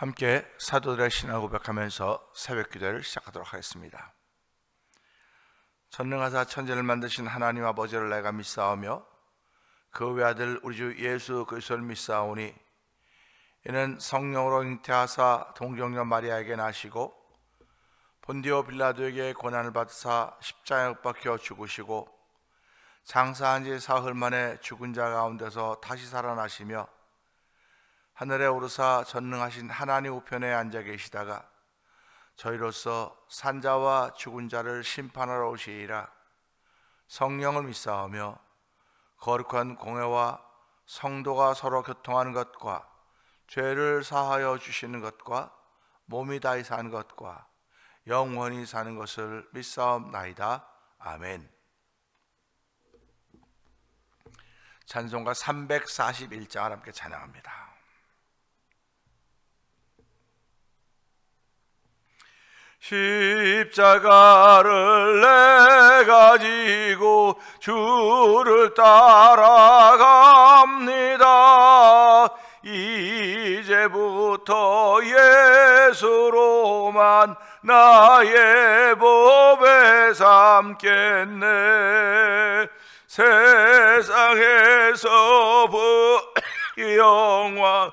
함께 사도들의 신앙을 고백하면서 새벽기도를 시작하도록 하겠습니다. 전능하사 천지를 만드신 하나님 아버지를 내가 믿사오며 그 외아들 우리 주 예수 그리스도를 믿사오니 이는 성령으로 잉태하사 동정녀 마리아에게 나시고 본디오 빌라도에게 고난을 받으사 십자가에 못 박혀 죽으시고 장사한 지 사흘 만에 죽은 자 가운데서 다시 살아나시며 하늘에 오르사 전능하신 하나님 우편에 앉아 계시다가 저희로서 산자와 죽은 자를 심판하러 오시리라. 성령을 믿사오며 거룩한 공회와 성도가 서로 교통하는 것과 죄를 사하여 주시는 것과 몸이 다히 사는 것과 영원히 사는 것을 믿사옵나이다. 아멘. 찬송가 341장을 함께 찬양합니다. 십자가를 내가 지고 주를 따라갑니다. 이제부터 예수로만 나의 법에 삼겠네. 세상에서 영광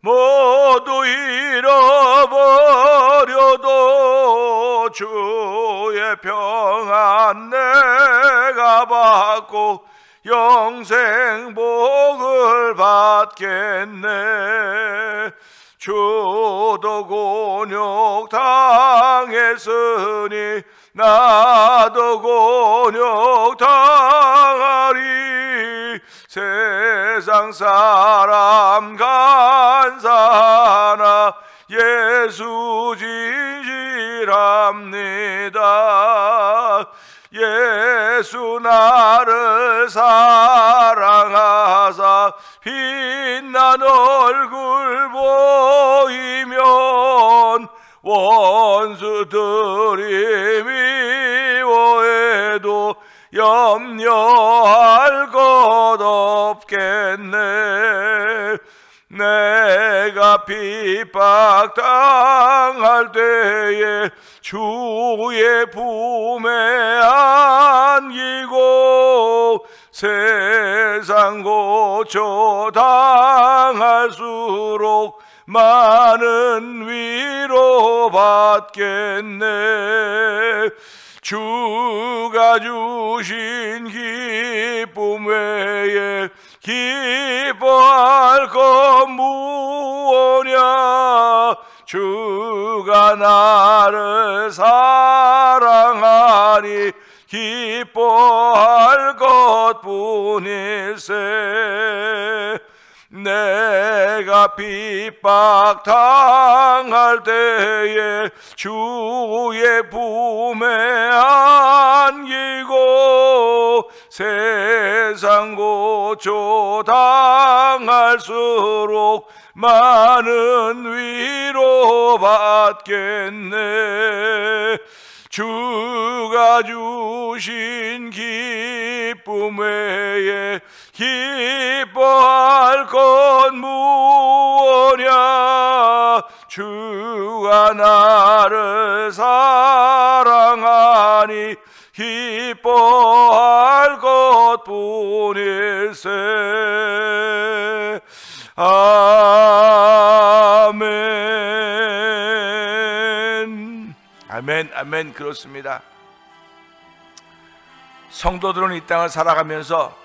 모두 잃어버려도 주의 평안 내가 받고 영생 복을 받겠네. 주도 곤욕 당했으니 나도 곤욕 당하리. 세상 사람 간사하나 예수 진실합니다. 예수 나를 사랑하사 빛난 얼굴 보이면 원수들이 미워해도 염려할 것 없겠네. 내가 핍박당할 때에 주의 품에 안기고 세상 고초 당할수록 많은 위로 받겠네. 주가 주신 기쁨 외에 기뻐할 것 무엇냐. 주가 나를 사랑하니 기뻐할 것뿐일세. 내가 핍박당할 때에 주의 품에 안기고 세상 고초 당할수록 많은 위로 받겠네. 주가 주신 기쁨 외에 기뻐할 것 무엇냐. 주가 나를 사랑하니 기뻐할 것뿐일세. 아멘. 아멘. 아멘. 그렇습니다. 성도들은 이 땅을 살아가면서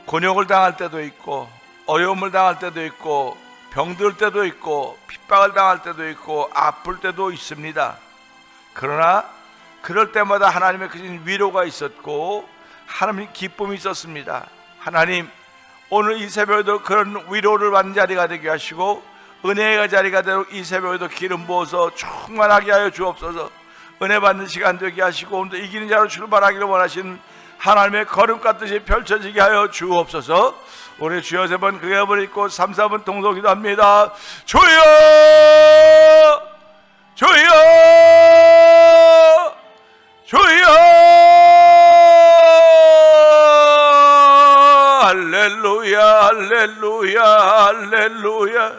곤욕을 당할 때도 있고 어려움을 당할 때도 있고 병들 때도 있고 핍박을 당할 때도 있고 아플 때도 있습니다. 그러나 그럴 때마다 하나님의 크신 위로가 있었고 하나님의 기쁨이 있었습니다. 하나님, 오늘 이 새벽에도 그런 위로를 받는 자리가 되게 하시고 은혜의 자리가 되도록 이 새벽에도 기름 부어서 충만하게 하여 주옵소서. 은혜 받는 시간 되게 하시고 오늘도 이기는 자로 출발하기를 원하시는 하나님의 거룩 같듯이 펼쳐지게 하여 주옵소서. 우리 주여 세 번 크게 한번 읽고 3, 4번 동서 기도합니다. 주여 주여 주여 할렐루야 할렐루야 할렐루야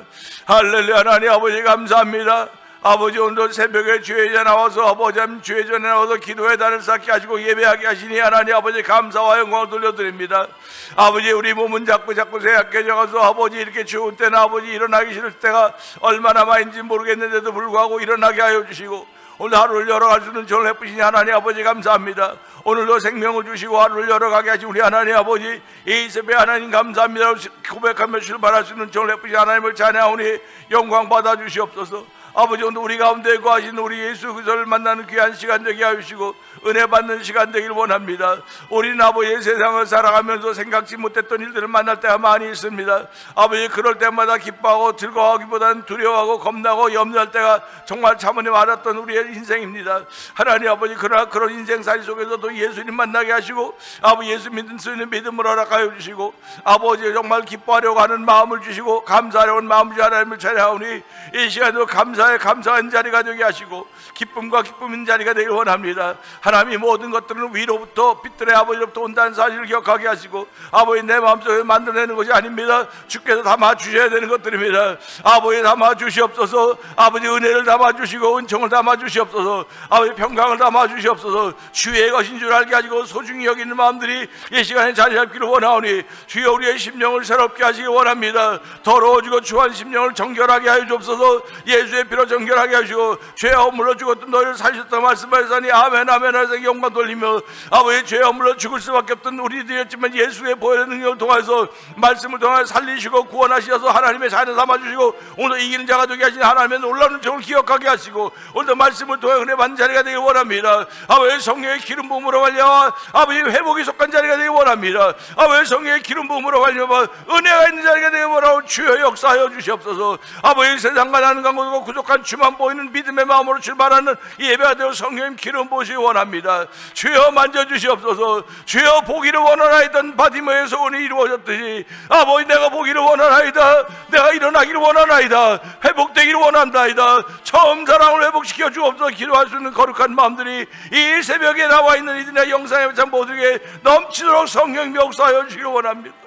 할렐루야. 하나님 아버지 감사합니다. 아버지 오늘도 새벽에 주의자 나와서 아버지 주의전에 나와서 기도의 단을 쌓게 하시고 예배하게 하시니 하나님 아버지 감사와 영광을 돌려드립니다. 아버지 우리 몸은 자꾸 쇠약해져가서 아버지 이렇게 추울 때는 아버지 일어나기 싫을 때가 얼마나 많은지 모르겠는데도 불구하고 일어나게 하여 주시고 오늘 하루를 열어갈 수 있는 저를 베푸시니 하나님 아버지 감사합니다. 오늘도 생명을 주시고 하루를 열어가게 하신 우리 하나님 아버지 이 새벽에 하나님 감사합니다 고백하며 출발할 수 있는 저를 베푸시니 하나님을 찬양하오니 영광 받아 주시옵소서. 아버지 오늘 우리 가운데 거하신 우리 예수 그리스도를 만나는 귀한 시간 되게 하시고 은혜 받는 시간 되길 원합니다. 우리는 아버지 세상을 살아가면서 생각지 못했던 일들을 만날 때가 많이 있습니다. 아버지 그럴 때마다 기뻐하고 즐거워하기보다는 두려워하고 겁나고 염려할 때가 정말 차분히 많았던 우리의 인생입니다. 하나님 아버지 그러나 그런 인생살이 속에서도 예수님 만나게 하시고 아버지 예수 믿는 수 있는 믿음을 허락하여 주시고 아버지 정말 기뻐하려고 하는 마음을 주시고 감사하려고 하는 마음을 주시고 하나님을 찬양하오니 이 시간도 감사한 자리가 되게 하시고 기쁨과 기쁨인 자리가 되길 원합니다. 하나님이 모든 것들은 위로부터 빛들의 아버지로부터 온다는 사실을 기억하게 하시고 아버지 내 마음속에 만들어내는 것이 아닙니다. 주께서 담아주셔야 되는 것들입니다. 아버지 담아주시옵소서. 아버지 은혜를 담아주시고 은총을 담아주시옵소서. 아버지 평강을 담아주시옵소서. 주의 것인 줄 알게 하시고 소중히 여기는 마음들이 이 시간에 자리 잡기를 원하오니 주여 우리의 심령을 새롭게 하시기 원합니다. 더러워지고 추한 심령을 정결하게 하여 주옵소서. 예수의 피로 정결하게 하시고 죄 허물로 죽었던 너희를 살리셨다 말씀하셨으니 아멘 아멘 하면서 영광 돌리며 아버지 죄 허물로 죽을 수밖에 없던 우리들이었지만 예수의 보혈의 능력을 통해서 말씀을 통해 살리시고 구원하셔서 하나님의 자녀 삼아주시고 오늘 이기는 자가 되게 하신 하나님의 놀라운 종을 기억하게 하시고 오늘도 말씀을 통해 은혜 받는 자리가 되길 원합니다. 아버지 성령의 기름 부음으로 말미암아 아버지 회복이 속한 자리가 되길 원합니다. 아버지 성령의 기름 부음으로 말미암아 은혜가 있는 자리가 되길 원하고 주여 역사하여 주시옵소서. 아버지 세상과 나는 강고도 부족한 주만 보이는 믿음의 마음으로 출발하는 예배가 되어 성령님 기름 부으시기 원합니다. 주여 만져주시옵소서. 주여 보기를 원하나이다. 바디모의 소원이 이루어졌듯이 아버지 내가 보기를 원하나이다. 내가 일어나기를 원하나이다. 회복되기를 원한다이다. 처음 사랑을 회복시켜 주옵소서. 기도할 수 있는 거룩한 마음들이 이 새벽에 나와 있는 이들의 영상의 참 모두에게 넘치도록 성령 역사하여 주시기 원합니다.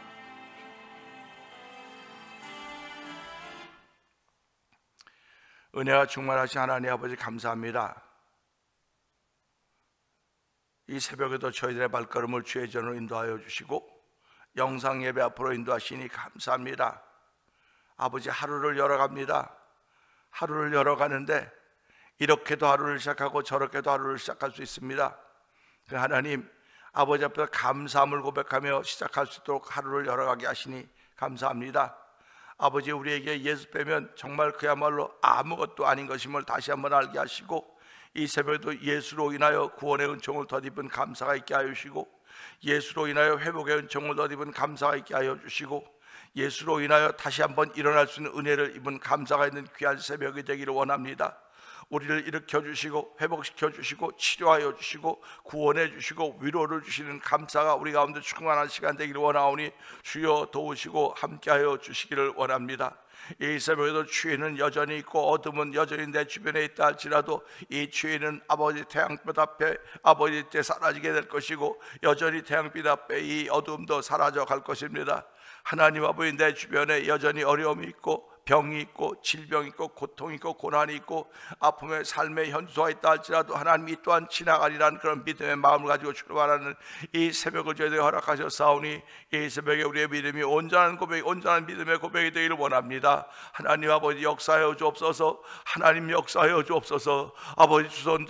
은혜가 충만하신 하나님 아버지 감사합니다. 이 새벽에도 저희들의 발걸음을 주의 전으로 인도하여 주시고 영상 예배 앞으로 인도하시니 감사합니다. 아버지 하루를 열어갑니다. 하루를 열어가는데 이렇게도 하루를 시작하고 저렇게도 하루를 시작할 수 있습니다. 하나님 아버지 앞에 감사함을 고백하며 시작할 수 있도록 하루를 열어가게 하시니 감사합니다. 아버지 우리에게 예수 빼면 정말 그야말로 아무것도 아닌 것임을 다시 한번 알게 하시고 이 새벽에도 예수로 인하여 구원의 은총을 덧입은 감사가 있게 하여 주시고 예수로 인하여 회복의 은총을 덧입은 감사가 있게 하여 주시고 예수로 인하여 다시 한번 일어날 수 있는 은혜를 입은 감사가 있는 귀한 새벽이 되기를 원합니다. 우리를 일으켜 주시고 회복시켜 주시고 치료하여 주시고 구원해 주시고 위로를 주시는 감사가 우리 가운데 충만한 시간 되기를 원하오니 주여 도우시고 함께하여 주시기를 원합니다. 이 새벽에도 추위는 여전히 있고 어둠은 여전히 내 주변에 있다 할지라도 이 추위는 아버지 태양빛 앞에 아버지 때 사라지게 될 것이고 여전히 태양빛 앞에 이 어둠도 사라져 갈 것입니다. 하나님 아버지 내 주변에 여전히 어려움이 있고 병이 있고 질병이 있고 고통이 있고 고난이 있고 아픔의 삶의 현수가 있다 할지라도 하나님 이 또한 지나가리라는 그런 믿음의 마음을 가지고 출발하는 이 새벽을 저희들이 허락하셨사오니 이 새벽에 우리의 믿음이 온전한 고백, 온전한 믿음의 고백이 되기를 원합니다. 하나님 아버지 역사하여 주옵소서. 하나님 역사하여 주옵소서. 아버지 두 손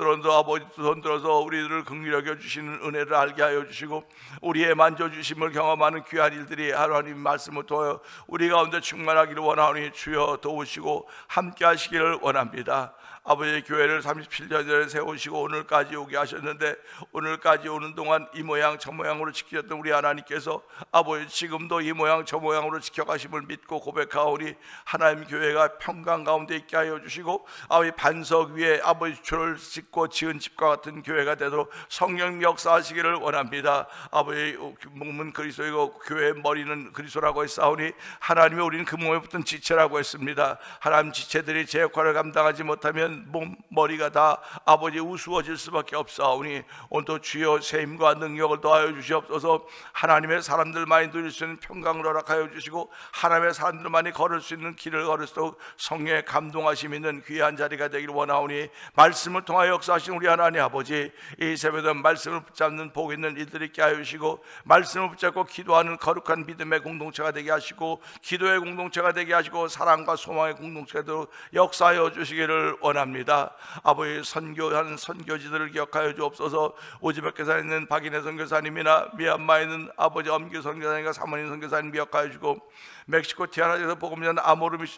들어서 우리들을 긍휼히 여겨 주시는 은혜를 알게 하여 주시고 우리의 만져주심을 경험하는 귀한 일들이 하나님 말씀을 통하여 우리 가운데 충만하기를 원하오니 주여 도우시고 함께 하시기를 원합니다. 아버지의 교회를 37년 전에 세우시고 오늘까지 오게 하셨는데 오늘까지 오는 동안 이 모양 저 모양으로 지키셨던 우리 하나님께서 아버지 지금도 이 모양 저 모양으로 지켜가심을 믿고 고백하오니 하나님 교회가 평강 가운데 있게 하여 주시고 아버지 반석 위에 아버지 줄을 짓고 지은 집과 같은 교회가 되도록 성령 역사하시기를 원합니다. 아버지 몸은 그리스도이고 교회의 머리는 그리스도라고 했사오니 하나님의 우리는 그 몸에 붙은 지체라고 있다고 했습니다. 하나님, 지체들이 제 역할을 감당하지 못하면 머리가 다 아버지 우스워질 수밖에 없사오니 오늘도 주여 새 힘과 능력을 더하여 주시옵소서. 하나님의 사람들만이 누릴 수 있는 평강을 허락하여 주시고 하나님의 사람들만이 걸을 수 있는 길을 걸을 수 있도록 성령의 감동하심 있는 귀한 자리가 되기를 원하오니 말씀을 통하여 역사하신 우리 하나님 아버지, 이 새벽에 말씀을 붙잡는 복 있는 일들이 있게 하여 주시고 말씀을 붙잡고 기도하는 거룩한 믿음의 공동체가 되게 하시고 기도의 공동체가 되게 하시고 사랑과 소망의 공동체가 되도록 역사하여 주시기를 원합니다. 아버지, 선교하는 선교지들을 기억하여 주옵소서. 우즈베키스탄에 있는 박인혜 선교사님이나 미얀마에 있는 아버지 엄규 선교사님과 사모님 선교사님 기억하여 주고 멕시코 티아나에서 복음을 전하는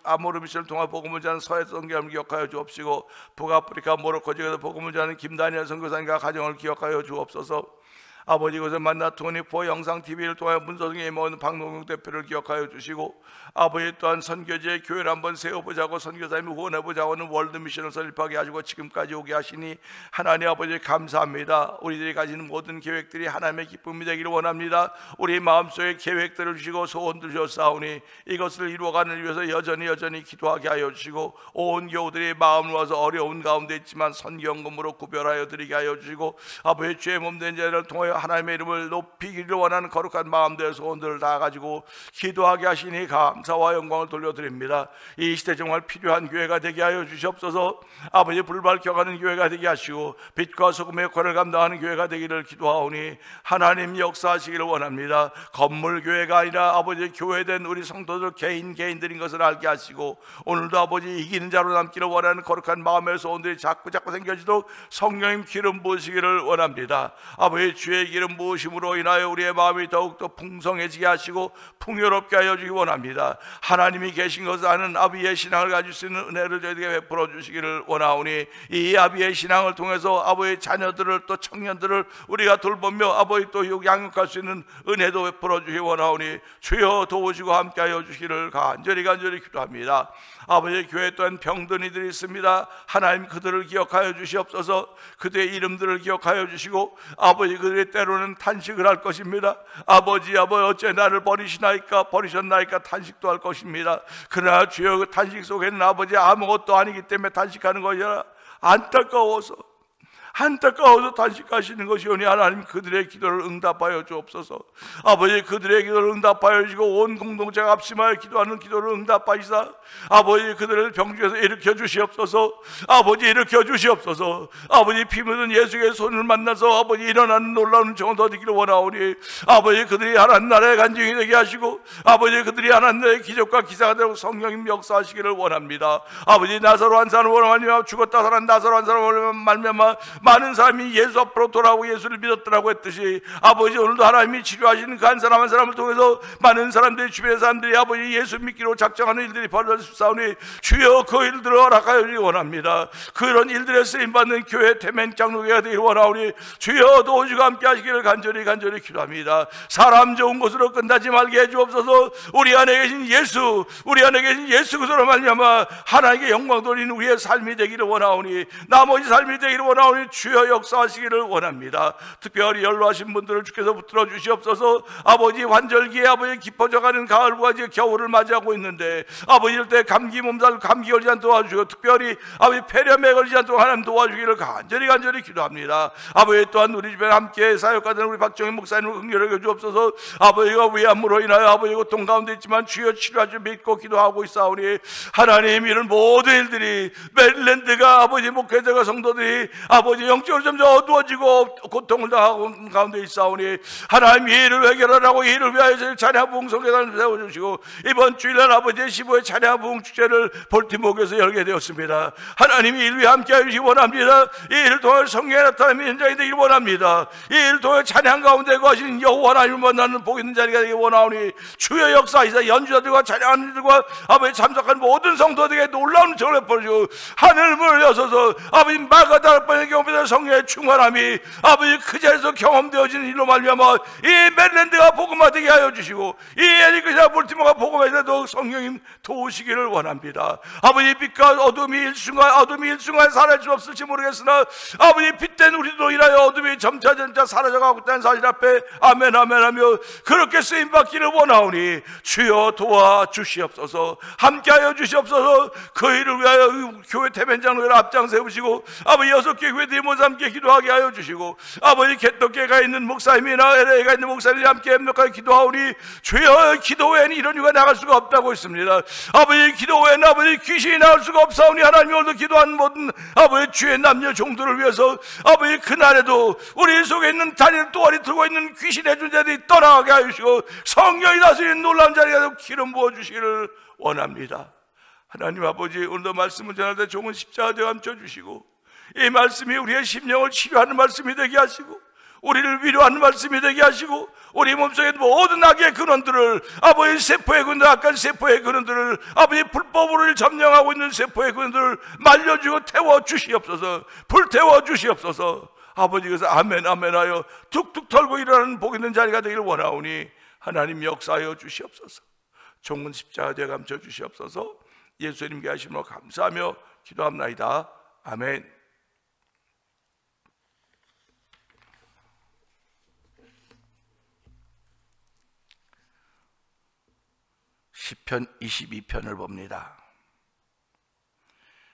아모르 미션을 통해 복음을 전하는 서해 선교사님을 기억하여 주옵시고 북아프리카 모로코 지역에서 복음을 전하는 김다니엘 선교사님과 가정을 기억하여 주옵소서. 아버지, 이곳에 만나 24 영상 TV를 통하여 문서성에 임하는 박노경 대표를 기억하여 주시고 아버지, 또한 선교지의 교회를 한번 세워보자고 선교사님이 후원해보자고 하는 월드미션을 설립하게 하시고 지금까지 오게 하시니 하나님 아버지 감사합니다. 우리들이 가지는 모든 계획들이 하나님의 기쁨이 되기를 원합니다. 우리 마음속에 계획들을 주시고 소원들 주셨사오니 이것을 이루어가는 위해서 여전히 기도하게 하여 주시고 온 교우들이 마음을 모아서 어려운 가운데 있지만 선경금으로 구별하여 드리게 하여 주시고 아버지, 주의 몸된 자를 통하여 하나님의 이름을 높이기를 원하는 거룩한 마음대로 소원들을 다 가지고 기도하게 하시니 감사와 영광을 돌려드립니다. 이 시대 정말 필요한 교회가 되게 하여 주시옵소서. 아버지, 불 밝혀가는 교회가 되게 하시고 빛과 소금의 역할을 감당하는 교회가 되기를 기도하오니 하나님 역사하시기를 원합니다. 건물 교회가 아니라 아버지, 교회된 우리 성도들 개인들인 것을 알게 하시고 오늘도 아버지, 이기는 자로 남기를 원하는 거룩한 마음의 소원들이 자꾸 생겨지도록 성령님 기름 부으시기를 원합니다. 아버지, 주의 기름 부으심으로 인하여 우리의 마음이 더욱더 풍성해지게 하시고 풍요롭게 하여 주기 원합니다. 하나님이 계신 것을 아는 아비의 신앙을 가질 수 있는 은혜를 저희에게 베풀어 주시기를 원하오니 이 아비의 신앙을 통해서 아버지의 자녀들을 또 청년들을 우리가 돌보며 아버지 또 양육할 수 있는 은혜도 베풀어 주시기 원하오니 주여 도우시고 함께하여 주시기를 간절히 기도합니다. 아버지, 교회 또한 병든 이들이 있습니다. 하나님, 그들을 기억하여 주시옵소서. 그들의 이름들을 기억하여 주시고 아버지, 그들의 때로는 탄식을 할 것입니다. 아버지 어째 나를 버리셨나이까 탄식도 할 것입니다. 그러나 주여, 그 탄식 속에는 아버지 아무것도 아니기 때문에 탄식하는 것이라 안타까워서 탄식하시는 것이오니 하나님, 그들의 기도를 응답하여 주옵소서. 아버지, 그들의 기도를 응답하여 주시고 온 공동체가 합심하여 기도하는 기도를 응답하시사 아버지, 그들을 병중에서 일으켜 주시옵소서. 아버지, 피 묻은 예수의 손을 만나서 아버지 일어나는 놀라운 정도 얻기를 원하오니 아버지, 그들이 하나님 나라의 간증이 되게 하시고 아버지, 그들이 하나님 나라의 기적과 기사가 되고 성령님 역사하시기를 원합니다. 아버지, 나사로 한 사람을 말미암아 죽었다 살아난 나사로 한 사람을 말미암아 많은 사람이 예수 앞으로 돌아오고 예수를 믿었더라고 했듯이 아버지, 오늘도 하나님이 치료하시는 그 한 사람 한 사람을 통해서 많은 사람들이, 주변의 사람들이 아버지 예수 믿기로 작정하는 일들이 벌어졌사오니 주여, 그 일들을 허락하여 주기 원합니다. 그런 일들에 쓰임받는 교회 태멘 장로교회가 되기를 원하오니 주여 도우시고 함께 하시기를 간절히 기도합니다. 사람 좋은 것으로 끝나지 말게 해주옵소서. 우리 안에 계신 예수 그리스도로 말미암아 하나님께 영광 돌리는 우리의 삶이 되기를 원하오니 나머지 삶이 되기를 원하오니 주여 역사하시기를 원합니다. 특별히 연로하신 분들을 주께서 붙들어 주시옵소서. 아버지, 환절기에 아버지 깊어져가는 가을과 겨울을 맞이하고 있는데 아버지, 이럴 때 감기 걸리지 않도록 도와주시고 특별히 아버지 폐렴에 걸리지 않도록 하나님 도와주기를 간절히 기도합니다. 아버지, 또한 우리 주변에 함께 사역하던 우리 박정희 목사님을 긍휼하게 주옵소서. 아버지가 위암으로 인하여 아버지 고통 가운데 있지만 주여 치료하시 믿고 기도하고 있사오니 하나님, 이런 모든 일들이 메릴랜드가 아버지 목회자가 성도들이 아버지 영적으로 점점 어두워지고 고통을 당하고 가운데 있사오니 하나님, 이 일을 해결하라고 이 일을 위하여 찬양 부흥 성회단을 세워주시고 이번 주일날 아버지 15회 찬양 부흥 축제를 볼티모어에서 열게 되었습니다. 하나님이 이 일 위해 함께하여 주시기 원합니다. 이 일을 통해 성령의 나타남이 현장이 되기를 원합니다. 이 일을 통해 찬양 가운데 거하신 여호와 하나님을 만나는 복 있는 자리가 되기를 원하오니 주의 역사이사 연주자들과 찬양하는 이들과 아버지 참석한 모든 성도들에게 놀라운 전을 베풀어주고 하늘 문을 여서서 아버지 말과 다를 뻔한 경우 앞에서 성령의 충만함이 아버지 그 자리에서 경험되어지는 일로 말미암아 이 메릴랜드가 복음화되게 하여 주시고 이 에리크시아 볼티모어가 복음화되도 성령님 도우시기를 원합니다. 아버지 빛과 어둠이 일순간 사라질 수 없을지 모르겠으나 아버지 빛된 우리도 인하여 어둠이 점차 사라져가고 있다는 사실 앞에 아멘 아멘 하며 그렇게 쓰임받기를 원하오니 주여 도와주시옵소서. 함께하여 주시옵소서. 그 일을 위하여 교회 대변장로를 앞장 세우시고 아버지 6개 교회들이 모두 함께 기도하게 하여 주시고 아버지 개떡교회가 있는 목사님이나 LA가 있는 목사님이 함께 협력하여 기도하오니 주여 기도 외에는 이런 이유가 나갈 수가 없다고 했습니다. 아버지 기도 외에는 아버지 귀신이 나올 수가 없사오니 하나님이 오늘 기도한 모든 아버지 주의 남녀 종들을 위해서 아버지 그날에도 우리 속에 있는 다리를 또아리 들고 있는 귀신의 존재들이 떠나가게 하여 주시고 성령이 다스리는 놀라운 자리에 기름 부어주시기를 원합니다. 하나님 아버지 오늘도 말씀을 전할 때 종은 십자가 되어 감춰주시고 이 말씀이 우리의 심령을 치료하는 말씀이 되게 하시고 우리를 위로하는 말씀이 되게 하시고 우리 몸속에 모든 악의 근원들을 아버지 세포의 근원, 악한 세포의 근원들을 아버지 불법으로 점령하고 있는 세포의 근원들을 말려주고 태워주시옵소서. 불태워주시옵소서. 아버지 그래서 아멘 아멘 하여 툭툭 털고 일어나는 복 있는 자리가 되기를 원하오니 하나님 역사하여 주시옵소서. 종은 십자가 되어 감춰 주시옵소서. 예수님께 하심으로 감사하며 기도합나이다. 아멘. 시편 22편을 봅니다.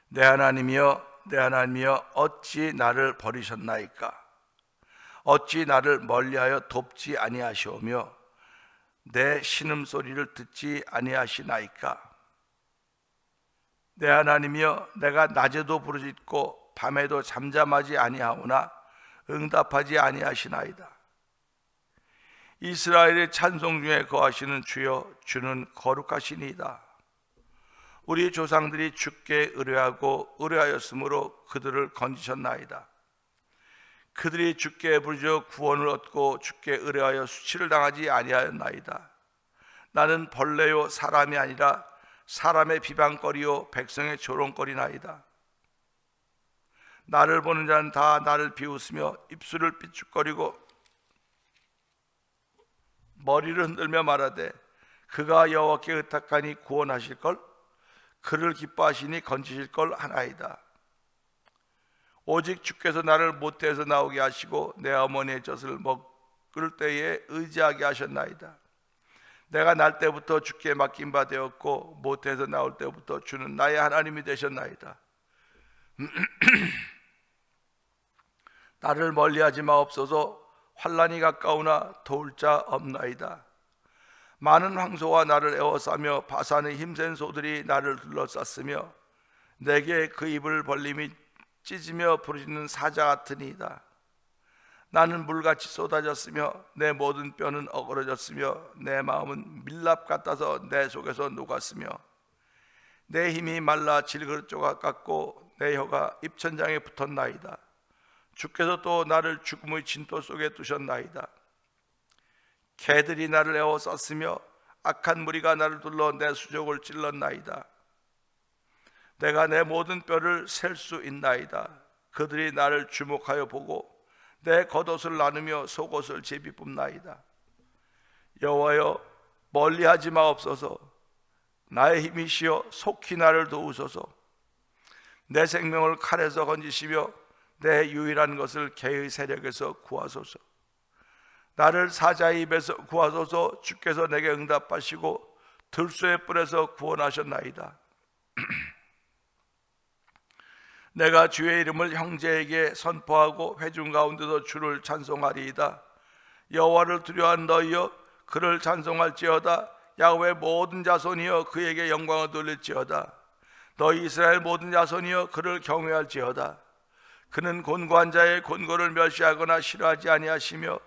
내 하나님이여 내 하나님이여 어찌 나를 버리셨나이까? 어찌 나를 멀리하여 돕지 아니하시오며 내 신음소리를 듣지 아니하시나이까? 내 하나님이여 내가 낮에도 부르짖고 밤에도 잠잠하지 아니하오나 응답하지 아니하시나이다. 이스라엘의 찬송 중에 거하시는 주여 주는 거룩하시니이다. 우리 조상들이 주께 의뢰하고 의뢰하였으므로 그들을 건지셨나이다. 그들이 주께 부르짖어 구원을 얻고 주께 의뢰하여 수치를 당하지 아니하였나이다. 나는 벌레요 사람이 아니라 사람의 비방거리요 백성의 조롱거리나이다. 나를 보는 자는 다 나를 비웃으며 입술을 삐죽거리고 머리를 흔들며 말하되 그가 여호와께 의탁하니 구원하실걸? 그를 기뻐하시니 건지실걸 하나이다. 오직 주께서 나를 모태에서 나오게 하시고 내 어머니의 젖을 먹을 때에 의지하게 하셨나이다. 내가 날 때부터 주께 맡긴 바 되었고 모태에서 나올 때부터 주는 나의 하나님이 되셨나이다. 나를 멀리하지 마옵소서. 환난이 가까우나 도울 자 없나이다. 많은 황소와 나를 에워싸며 바산의 힘센 소들이 나를 둘러쌌으며 내게 그 입을 벌림이 찢으며 부르짖는 사자 같으니이다. 나는 물같이 쏟아졌으며 내 모든 뼈는 어그러졌으며 내 마음은 밀랍 같아서 내 속에서 녹았으며 내 힘이 말라 질그릇 조각 같고 내 혀가 입천장에 붙었나이다. 주께서 또 나를 죽음의 진토 속에 두셨나이다. 개들이 나를 에워쌌으며 악한 무리가 나를 둘러 내 수족을 찔렀나이다. 내가 내 모든 뼈를 셀 수 있나이다. 그들이 나를 주목하여 보고 내 겉옷을 나누며 속옷을 제비 뽑나이다. 여호와여 멀리하지 마옵소서. 나의 힘이시여 속히 나를 도우소서. 내 생명을 칼에서 건지시며 내 유일한 것을 개의 세력에서 구하소서. 나를 사자의 입에서 구하소서. 주께서 내게 응답하시고 들소의 뿔에서 구원하셨나이다. 내가 주의 이름을 형제에게 선포하고 회중 가운데서 주를 찬송하리이다. 여호와를 두려워하는 너희여 그를 찬송할지어다. 야훼의 모든 자손이여 그에게 영광을 돌릴지어다. 너희 이스라엘 모든 자손이여 그를 경외할지어다. 그는 곤고한 자의 곤고를 멸시하거나 싫어하지 아니하시며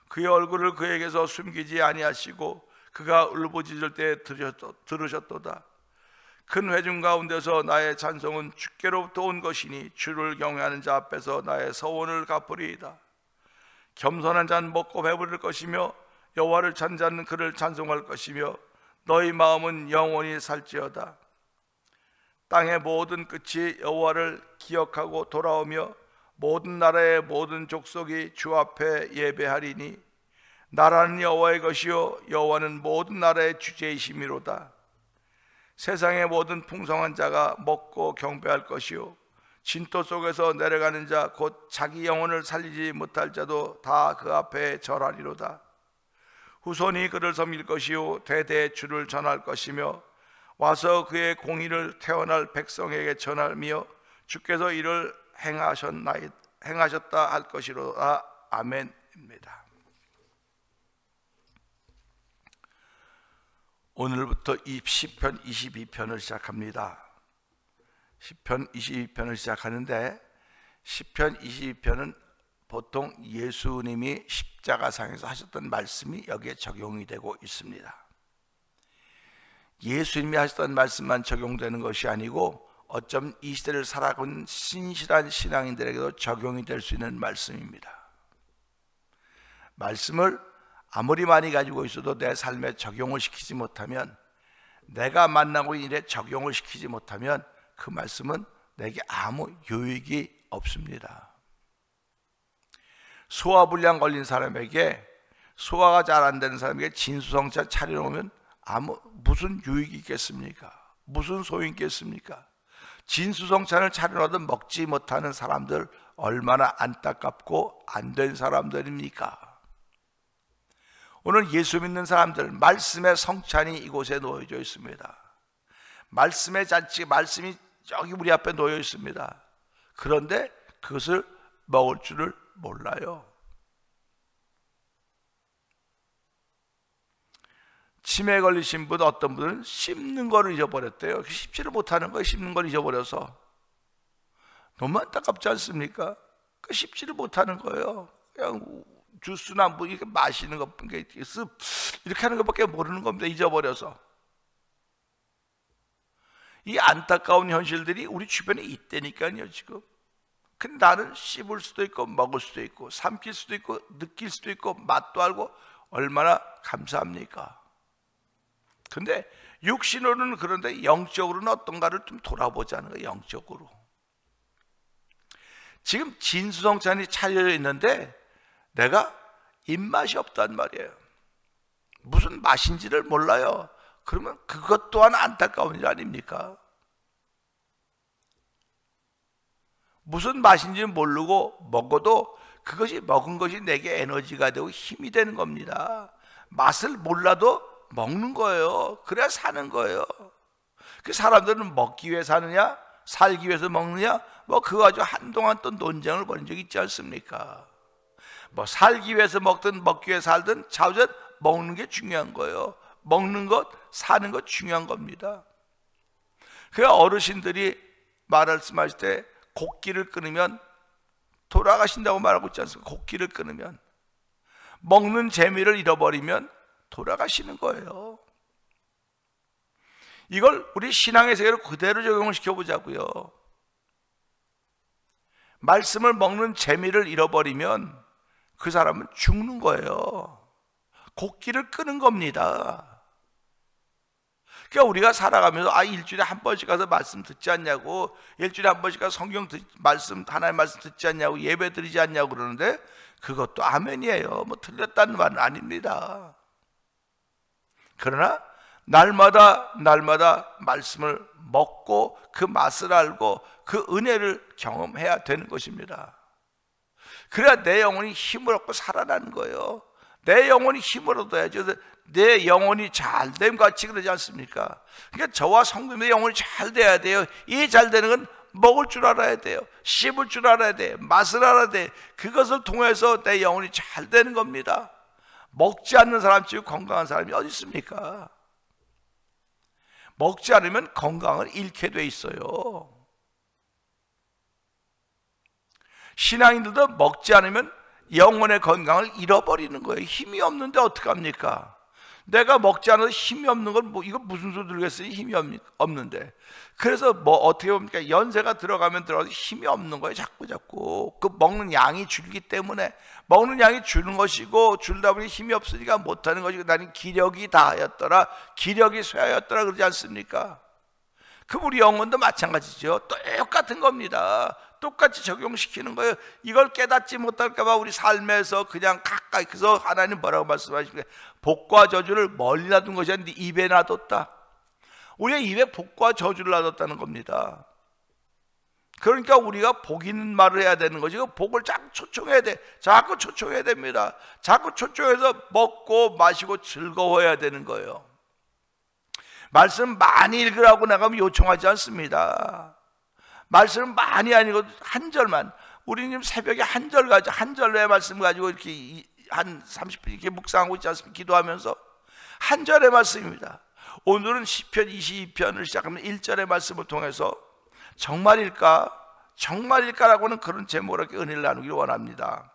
그의 얼굴을 그에게서 숨기지 아니하시고 그가 울부짖을 때 들으셨도다. 큰 회중 가운데서 나의 찬송은 주께로부터 온 것이니 주를 경외하는 자 앞에서 나의 서원을 갚으리이다. 겸손한 자는 먹고 배부를 것이며 여호와를 찾는 자는 그를 찬송할 것이며 너희 마음은 영원히 살지어다. 땅의 모든 끝이 여호와를 기억하고 돌아오며 모든 나라의 모든 족속이 주 앞에 예배하리니 나라는 여호와의 것이요 여호와는 모든 나라의 주제이심이로다. 세상의 모든 풍성한 자가 먹고 경배할 것이요 진토 속에서 내려가는 자 곧 자기 영혼을 살리지 못할 자도 다 그 앞에 절하리로다. 후손이 그를 섬길 것이요 대대의 주를 전할 것이며 와서 그의 공의를 태어날 백성에게 전하며 주께서 이를 행하셨다 할 것이로다. 아멘입니다. 오늘부터 시편 22편을 시작합니다. 시편 22편을 시작하는데 시편 22편은 보통 예수님이 십자가상에서 하셨던 말씀이 여기에 적용이 되고 있습니다. 예수님이 하셨던 말씀만 적용되는 것이 아니고 어쩜 이 시대를 살아온 신실한 신앙인들에게도 적용이 될 수 있는 말씀입니다. 말씀을 아무리 많이 가지고 있어도 내 삶에 적용을 시키지 못하면, 내가 만나고 있는 일에 적용을 시키지 못하면 그 말씀은 내게 아무 유익이 없습니다. 소화불량 걸린 사람에게, 소화가 잘 안 되는 사람에게 진수성찬 차려놓으면 무슨 유익이 있겠습니까? 무슨 소용이 있겠습니까? 진수성찬을 차려놔도 먹지 못하는 사람들 얼마나 안타깝고 안 된 사람들입니까? 오늘 예수 믿는 사람들, 말씀의 성찬이 이곳에 놓여져 있습니다. 말씀의 잔치, 말씀이 저기 우리 앞에 놓여 있습니다. 그런데 그것을 먹을 줄을 몰라요. 치매에 걸리신 분, 어떤 분은 씹는 거를 잊어버렸대요. 씹지를 못하는 거예요. 씹는 걸 잊어버려서. 너무 안타깝지 않습니까? 씹지를 못하는 거예요. 그냥 주스나 뭐 이렇게 마시는 것, 이렇게 하는 것밖에 모르는 겁니다. 잊어버려서. 이 안타까운 현실들이 우리 주변에 있다니까요, 지금. 근데 나는 씹을 수도 있고 먹을 수도 있고 삼킬 수도 있고 느낄 수도 있고 맛도 알고 얼마나 감사합니까? 근데 육신으로는 그런데 영적으로는 어떤가를 좀 돌아보자는 거예요. 영적으로. 지금 진수성찬이 차려져 있는데 내가 입맛이 없단 말이에요. 무슨 맛인지를 몰라요. 그러면 그것 또한 안타까운 일 아닙니까? 무슨 맛인지 모르고 먹어도 그것이 먹은 것이 내게 에너지가 되고 힘이 되는 겁니다. 맛을 몰라도 먹는 거예요. 그래야 사는 거예요. 그 사람들은 먹기 위해 사느냐, 살기 위해서 먹느냐, 뭐 그거 가지고 한동안 또 논쟁을 벌인 적이 있지 않습니까? 뭐 살기 위해서 먹든 먹기 위해 살든 자우전 먹는 게 중요한 거예요. 먹는 것, 사는 것 중요한 겁니다. 그 어르신들이 말씀하실 때 곡기를 끊으면 돌아가신다고 말하고 있지 않습니까? 곡기를 끊으면, 먹는 재미를 잃어버리면 돌아가시는 거예요. 이걸 우리 신앙의 세계로 그대로 적용을 시켜보자고요. 말씀을 먹는 재미를 잃어버리면 그 사람은 죽는 거예요. 곡기를 끄는 겁니다. 그러니까 우리가 살아가면서 일주일에 한 번씩 가서 말씀 듣지 않냐고, 일주일에 한 번씩 가서 말씀, 하나님 말씀 듣지 않냐고, 예배 드리지 않냐고 그러는데 그것도 아멘이에요. 뭐 틀렸다는 말은 아닙니다. 그러나 날마다 말씀을 먹고 그 맛을 알고 그 은혜를 경험해야 되는 것입니다. 그래야 내 영혼이 힘을 얻고 살아나는 거예요. 내 영혼이 힘을 얻어야죠. 내 영혼이 잘됨 같이 그러지 않습니까? 그러니까 저와 성도님의 영혼이 잘 돼야 돼요. 이 잘 되는 건 먹을 줄 알아야 돼요. 씹을 줄 알아야 돼요. 맛을 알아야 돼요. 그것을 통해서 내 영혼이 잘 되는 겁니다. 먹지 않는 사람 치고 건강한 사람이 어디 있습니까? 먹지 않으면 건강을 잃게 돼 있어요. 신앙인들도 먹지 않으면 영혼의 건강을 잃어버리는 거예요. 힘이 없는데 어떡합니까? 내가 먹지 않아서 힘이 없는 건 이거 무슨 소리 들겠어요? 힘이 없는데. 그래서 어떻게 봅니까? 연세가 들어가면 들어가서 힘이 없는 거예요. 자꾸 그 먹는 양이 줄기 때문에. 먹는 양이 주는 것이고, 줄다 보니 힘이 없으니까 못하는 것이고, 나는 기력이 다하였더라, 기력이 쇠하였더라 그러지 않습니까? 그럼 우리 영혼도 마찬가지죠. 똑같은 겁니다. 똑같이 적용시키는 거예요. 이걸 깨닫지 못할까 봐 우리 삶에서 그냥 가까이, 그래서 하나님 뭐라고 말씀하십니까? 복과 저주를 멀리 놔둔 것이 아닌데 입에 놔뒀다. 우리가 입에 복과 저주를 놔뒀다는 겁니다. 그러니까 우리가 복 있는 말을 해야 되는 거지. 복을 자꾸 초청해야 돼. 자꾸 초청해야 됩니다. 자꾸 초청해서 먹고 마시고 즐거워해야 되는 거예요. 말씀 많이 읽으라고 내가 요청하지 않습니다. 말씀 많이 안 읽어도 한 절만, 우리는 새벽에 한 절 가지고, 한 절의 말씀 가지고 이렇게 한 30분 이렇게 묵상하고 있지 않습니까? 기도하면서 한 절의 말씀입니다. 오늘은 시편 22편을 시작하면 1절의 말씀을 통해서 정말일까? 정말일까라고는 그런 제목으로 은혜를 나누기를 원합니다.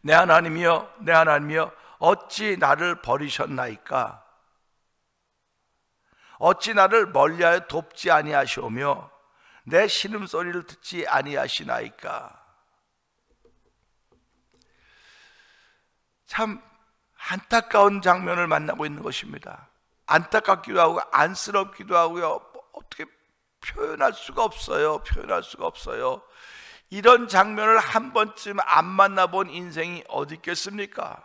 내 하나님이여, 내 하나님이여, 어찌 나를 버리셨나이까? 어찌 나를 멀리하여 돕지 아니하시오며 내 신음소리를 듣지 아니하시나이까? 참 안타까운 장면을 만나고 있는 것입니다. 안타깝기도 하고 안쓰럽기도 하고요. 어떻게 표현할 수가 없어요. 표현할 수가 없어요. 이런 장면을 한 번쯤 안 만나본 인생이 어디 있겠습니까?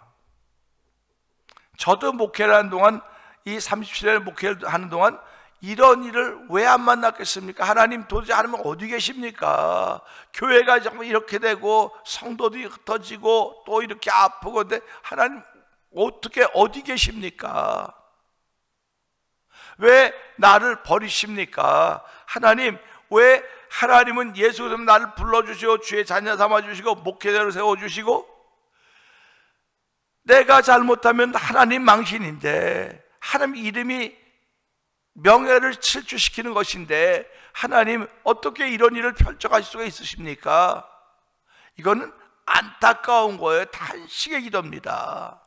저도 목회를 하는 동안, 이 37년 목회를 하는 동안 이런 일을 왜 안 만났겠습니까? 하나님 도대체 하나님 어디 계십니까? 교회가 자꾸 이렇게 되고 성도들이 흩어지고 또 이렇게 아프고, 근데 하나님 어떻게 어디 계십니까? 왜 나를 버리십니까? 하나님, 왜 하나님은 예수 그리스도 나를 불러주시고 주의 자녀 삼아주시고 목회자로 세워주시고, 내가 잘못하면 하나님 망신인데, 하나님 이름이 명예를 실추시키는 것인데 하나님 어떻게 이런 일을 펼쳐가실 수가 있으십니까? 이거는 안타까운 거예요. 탄식의 기도입니다.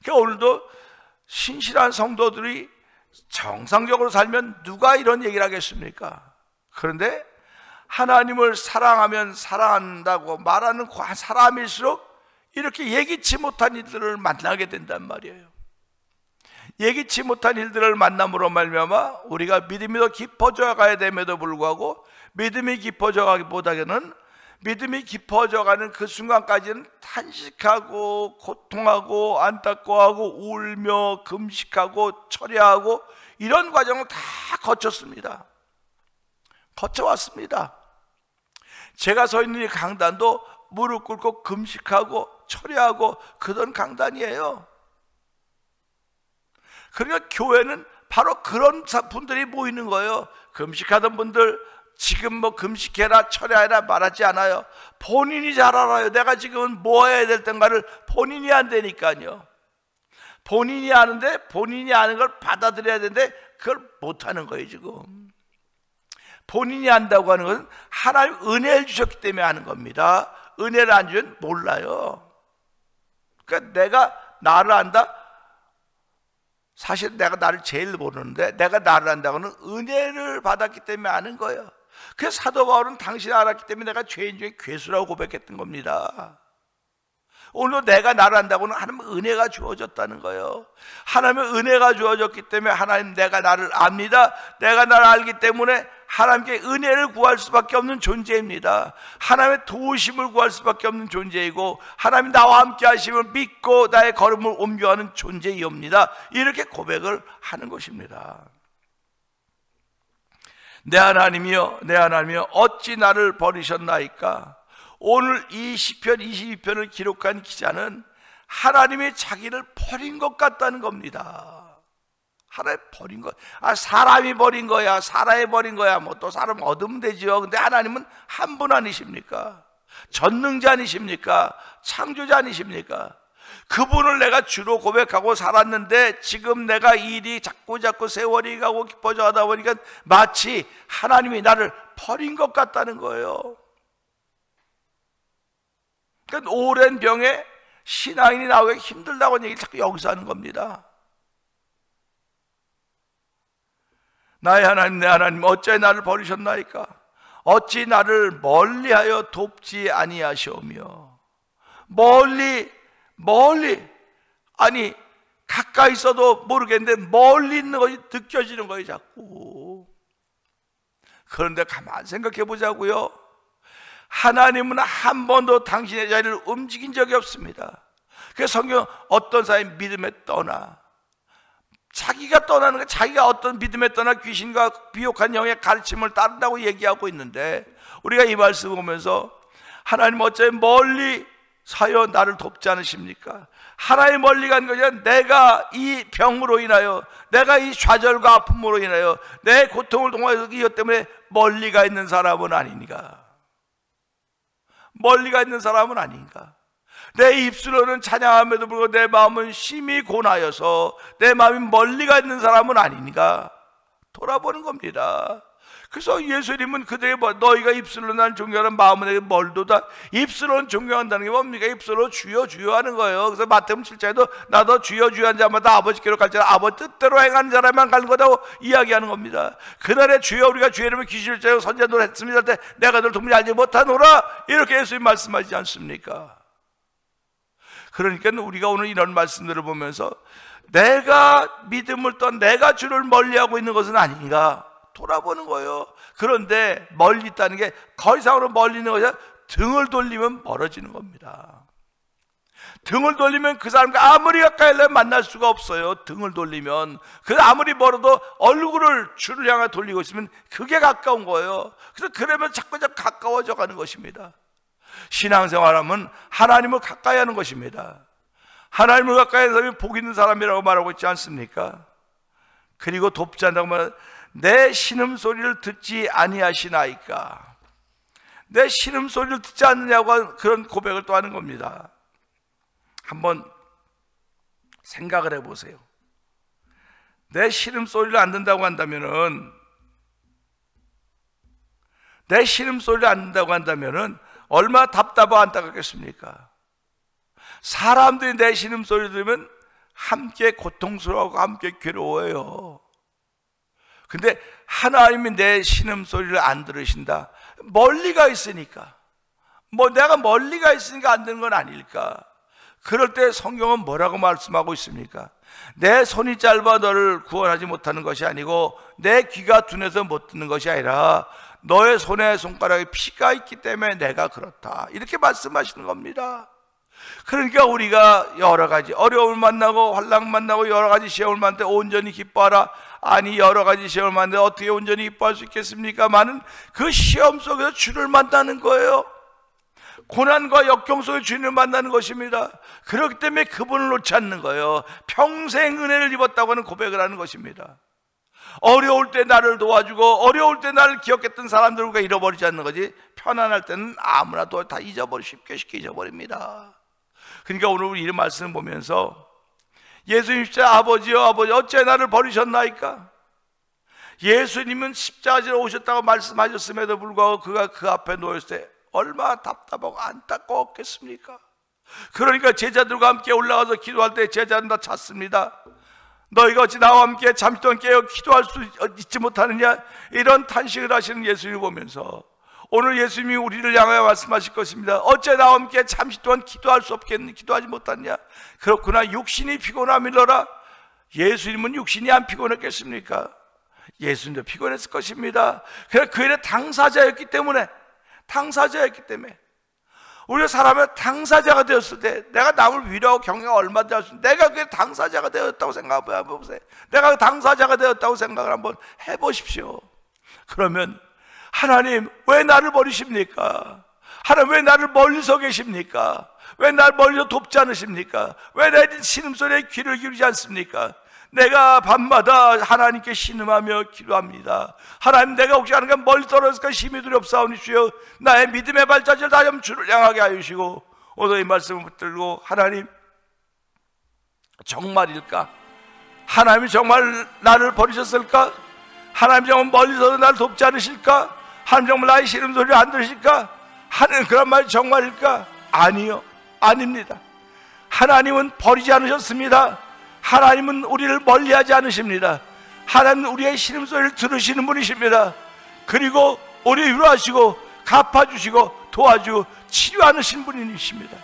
그러니까 오늘도 신실한 성도들이 정상적으로 살면 누가 이런 얘기를 하겠습니까? 그런데 하나님을 사랑하면 사랑한다고 말하는 사람일수록 이렇게 예기치 못한 일들을 만나게 된단 말이에요. 예기치 못한 일들을 만남으로 말미암아 우리가 믿음이 더 깊어져 가야 됨에도 불구하고, 믿음이 깊어져 가기보다는 믿음이 깊어져 가는 그 순간까지는 탄식하고 고통하고 안타까워하고 울며 금식하고 철야하고 이런 과정을 다 거쳤습니다. 거쳐왔습니다. 제가 서 있는 이 강단도 무릎 꿇고 금식하고 철야하고 그런 강단이에요. 그러니까 교회는 바로 그런 분들이 모이는 거예요. 금식하던 분들 지금 뭐 금식해라 철야해라 말하지 않아요. 본인이 잘 알아요. 내가 지금은 뭐 해야 될 텐가를 본인이 안 되니까요. 본인이 아는데 본인이 아는 걸 받아들여야 되는데 그걸 못하는 거예요. 지금 본인이 안다고 하는 것은 하나님 은혜를 주셨기 때문에 하는 겁니다. 은혜를 안 주면 몰라요. 그러니까 내가 나를 안다? 사실 내가 나를 제일 모르는데 내가 나를 안다고는 은혜를 받았기 때문에 아는 거예요. 그래서 사도 바울은 당신을 알았기 때문에 내가 죄인 중에 괴수라고 고백했던 겁니다. 오늘도 내가 나를 안다고는 하나님의 은혜가 주어졌다는 거예요. 하나님의 은혜가 주어졌기 때문에 하나님 내가 나를 압니다. 내가 나를 알기 때문에 하나님께 은혜를 구할 수밖에 없는 존재입니다. 하나님의 도우심을 구할 수밖에 없는 존재이고, 하나님 나와 함께 하심을 믿고 나의 걸음을 옮겨가는 존재이옵니다. 이렇게 고백을 하는 것입니다. 내 하나님이여, 내 하나님이여, 어찌 나를 버리셨나이까? 오늘 이 시편 22편을 기록한 기자는 하나님이 자기를 버린 것 같다는 겁니다. 하나님 버린 것, 사람이 버린 거야, 사람이 버린 거야, 뭐 또 사람 얻으면 되죠. 근데 하나님은 한 분 아니십니까? 전능자 아니십니까? 창조자 아니십니까? 그분을 내가 주로 고백하고 살았는데 지금 내가 일이 자꾸 세월이 가고 깊어져 하다 보니까 마치 하나님이 나를 버린 것 같다는 거예요. 그러니까 오랜 병에 신앙인이 나오기 힘들다고 얘기를 자꾸 여기서 하는 겁니다. 나의 하나님, 내 하나님, 어찌 나를 버리셨나이까? 어찌 나를 멀리하여 돕지 아니하시오며. 멀리, 아니 가까이 있어도 모르겠는데 멀리 있는 것이 느껴지는 거예요. 자꾸 그런데 가만 생각해 보자고요. 하나님은 한 번도 당신의 자리를 움직인 적이 없습니다. 그래서 성경 어떤 사람이 믿음에 떠나, 자기가 떠나는 거, 자기가 어떤 믿음에 떠나 귀신과 비옥한 영의 가르침을 따른다고 얘기하고 있는데, 우리가 이 말씀을 보면서 하나님 어째 멀리 사여 나를 돕지 않으십니까? 하나님 멀리 간 것이 아니라 내가 이 병으로 인하여, 내가 이 좌절과 아픔으로 인하여, 내 고통을 통하여 이것 때문에 멀리 가 있는 사람은 아닌가? 멀리 가 있는 사람은 아닌가? 내 입술로는 찬양함에도 불구하고 내 마음은 심히 고나여서 내 마음이 멀리 가 있는 사람은 아닌가? 돌아보는 겁니다. 그래서 예수님은 그들에게 너희가 입술로 난 존경하는 마음은 내게 멀도다. 입술로는 존경한다는 게 뭡니까? 입술로 주여 주여 하는 거예요. 그래서 마태복음 7장에도 나도 주여 주여 하는 자마다 아버지께로 갈지라 아버지 뜻대로 행하는 자라만 가는 거다고 이야기하는 겁니다. 그날에 주여 우리가 주의 이름을 귀신을 째고 선지자노라 했습니다 할 때 내가 너를 도무지 알지 못하노라 이렇게 예수님 말씀하시지 않습니까? 그러니까 우리가 오늘 이런 말씀들을 보면서 내가 믿음을 떠나 내가 주를 멀리하고 있는 것은 아닌가 돌아보는 거예요. 그런데 멀리 있다는 게 더 이상으로 멀리 있는 것이 아니라 등을 돌리면 멀어지는 겁니다. 등을 돌리면 그 사람과 아무리 가까이 하려면 만날 수가 없어요. 등을 돌리면 그 아무리 멀어도 얼굴을 주를 향해 돌리고 있으면 그게 가까운 거예요. 그래서 그러면 자꾸 가까워져 가는 것입니다. 신앙생활하면 하나님을 가까이 하는 것입니다. 하나님을 가까이 하는 사람이 복 있는 사람이라고 말하고 있지 않습니까? 그리고 돕지 않다고 말하면 내 신음소리를 듣지 아니하시나이까? 내 신음소리를 듣지 않느냐고 하는 그런 고백을 또 하는 겁니다. 한번 생각을 해보세요. 내 신음소리를 안 듣는다고 한다면은 내 신음소리를 안 듣는다고 한다면은 얼마나 답답하고 안타깝겠습니까? 사람들이 내 신음소리를 들으면 함께 고통스러워하고 함께 괴로워해요. 근데 하나님이 내 신음소리를 안 들으신다. 멀리가 있으니까. 내가 멀리가 있으니까 안 되는 건 아닐까? 그럴 때 성경은 뭐라고 말씀하고 있습니까? 내 손이 짧아 너를 구원하지 못하는 것이 아니고 내 귀가 둔해서 못 듣는 것이 아니라 너의 손에 손가락에 피가 있기 때문에 내가 그렇다. 이렇게 말씀하시는 겁니다. 그러니까 우리가 여러 가지 어려움을 만나고 환난 만나고 여러 가지 시험을 만날 때 온전히 기뻐하라. 아니 여러 가지 시험을 만나는데 어떻게 온전히 기뻐할 수 있겠습니까만은 그 시험 속에서 주를 만나는 거예요. 고난과 역경 속에 주님을 만나는 것입니다. 그렇기 때문에 그분을 놓지 않는 거예요. 평생 은혜를 입었다고 하는 고백을 하는 것입니다. 어려울 때 나를 도와주고 어려울 때 나를 기억했던 사람들과 잃어버리지 않는 거지, 편안할 때는 아무나 다 쉽게 잊어버립니다. 그러니까 오늘 우리 이 말씀을 보면서 예수님 십자가 아버지여 아버지 어째 나를 버리셨나이까? 예수님은 십자가지로 오셨다고 말씀하셨음에도 불구하고 그가 그 앞에 놓였을 때 얼마나 답답하고 안타까웠겠습니까? 그러니까 제자들과 함께 올라가서 기도할 때 제자는 다 잤습니다. 너희가 어찌 나와 함께 잠시 동안 깨어 기도할 수 있지 못하느냐? 이런 탄식을 하시는 예수님을 보면서 오늘 예수님이 우리를 향하여 말씀하실 것입니다. 어째 나와 함께 잠시 동안 기도할 수 없겠니? 기도하지 못하느냐? 그렇구나. 육신이 피곤함이로라. 예수님은 육신이 안 피곤했겠습니까? 예수님도 피곤했을 것입니다. 그래서 그 일의 당사자였기 때문에 우리가 사람의 당사자가 되었을 때 내가 남을 위로하고 격려가 얼마든지 할 수 있는데 내가 그 당사자가 되었다고 생각해 보세요. 내가 그 당사자가 되었다고 생각을 한번 해보십시오. 그러면 하나님 왜 나를 버리십니까? 하나님 왜 나를 멀리서 계십니까? 왜 나를 멀리서 돕지 않으십니까? 왜 내 신음소리에 귀를 기울이지 않습니까? 내가 밤마다 하나님께 신음하며 기도합니다. 하나님 내가 혹시 하나님께 멀리 떨어질까 힘이 두렵사오니 주여 나의 믿음의 발자취를 다시 한번 주를 향하게 하시고 오늘 이 말씀을 붙들고 하나님 정말일까? 하나님이 정말 나를 버리셨을까? 하나님 정말 멀리서도 나를 돕지 않으실까? 하나님 정말 나의 신음소리를 안 들으실까? 하나님 그런 말이 정말일까? 아니요, 아닙니다. 하나님은 버리지 않으셨습니다. 하나님은 우리를 멀리하지 않으십니다. 하나님은 우리의 신음소리를 들으시는 분이십니다. 그리고 우리 위로하시고 갚아주시고 도와주고 치료하시는 분이십니다.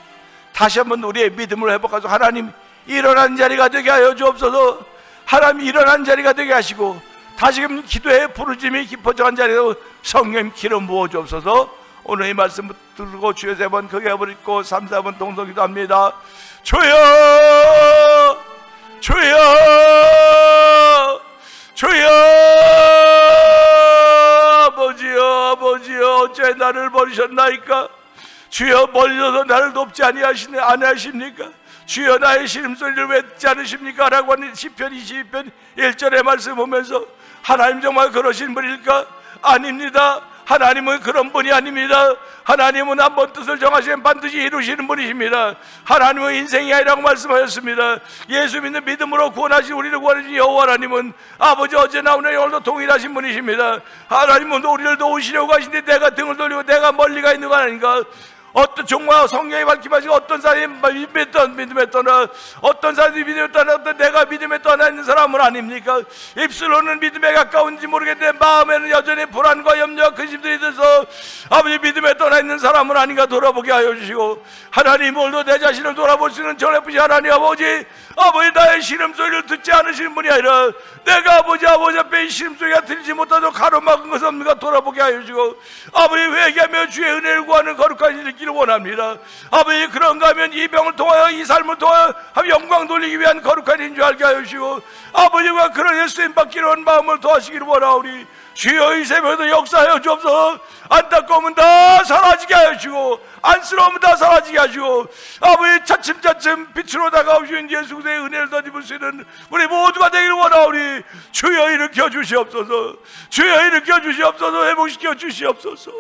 다시 한번 우리의 믿음을 회복하셔서 하나님 일어난 자리가 되게 하여 주옵소서. 하나님 일어난 자리가 되게 하시고 다시금 기도의 부르짐이 깊어져간 자리에서 성령 기름 부어 주옵소서. 오늘 이 말씀 들고 주여 3번 크게 부르고 3, 4번 동성 기도합니다. 주여 주여 주여 아버지여 어째 나를 버리셨나이까? 주여 버리셔서 나를 돕지 아니하십니까? 주여 나의 신음소리를 왜 듣지 않으십니까? 라고 하는 시편 22편 1절의 말씀 보면서 하나님 정말 그러신 분일까? 아닙니다. 하나님은 그런 분이 아닙니다. 하나님은 한번 뜻을 정하시면 반드시 이루시는 분이십니다. 하나님은 인생이 아니라고 말씀하셨습니다. 예수 믿는 믿음으로 구원하신 우리를 구원하신 여호와 하나님은 아버지 어제나 오늘 오늘도 동일하신 분이십니다. 하나님은 우리를 도우시려고 하시는데 내가 등을 돌리고 내가 멀리 가 있는 거 아닌가? 어떤 정말 성령이 밝히마시고 어떤 사람이 믿음에 떠나 어떤 사람이 믿음에 떠나 어떤 내가 믿음에 떠나 있는 사람은 아닙니까? 입술로는 믿음에 가까운지 모르겠는데 마음에는 여전히 불안과 염려와 근심들이 들어서 아버지 믿음에 떠나 있는 사람은 아닌가 돌아보게 하여 주시고 하나님 오늘도 내 자신을 돌아볼 수 있는 전해부시 하나님 아버지 나의 신음소리를 듣지 않으시는 분이 아니라 내가 아버지 앞에 이 신음소리가 들리지 못하도록 가로막은 것은 없는가 돌아보게 하여 주시고 아버지 회개하며 주의 은혜를 구하는 거룩한 일 있기를 원합니다. 아버지 그런가 하면 이 병을 통하여 이 삶을 통하여 영광 돌리기 위한 거룩한 일인 줄 알게 하여 주시고 아버지가 그런 예수님 받기로 한 마음을 도와주시기를 원하오니 주여 이 새벽에도 역사하여 주옵소서. 안타까움은 다 사라지게 하여 주시고 안쓰러움은 다 사라지게 하시고 아버지 차츰차츰 빛으로 다가오신 예수 그리스도의 은혜를 더 입을 수 있는 우리 모두가 되기를 원하오니 주여 일으켜 주시옵소서. 주여 일으켜 주시옵소서. 회복시켜 주시옵소서.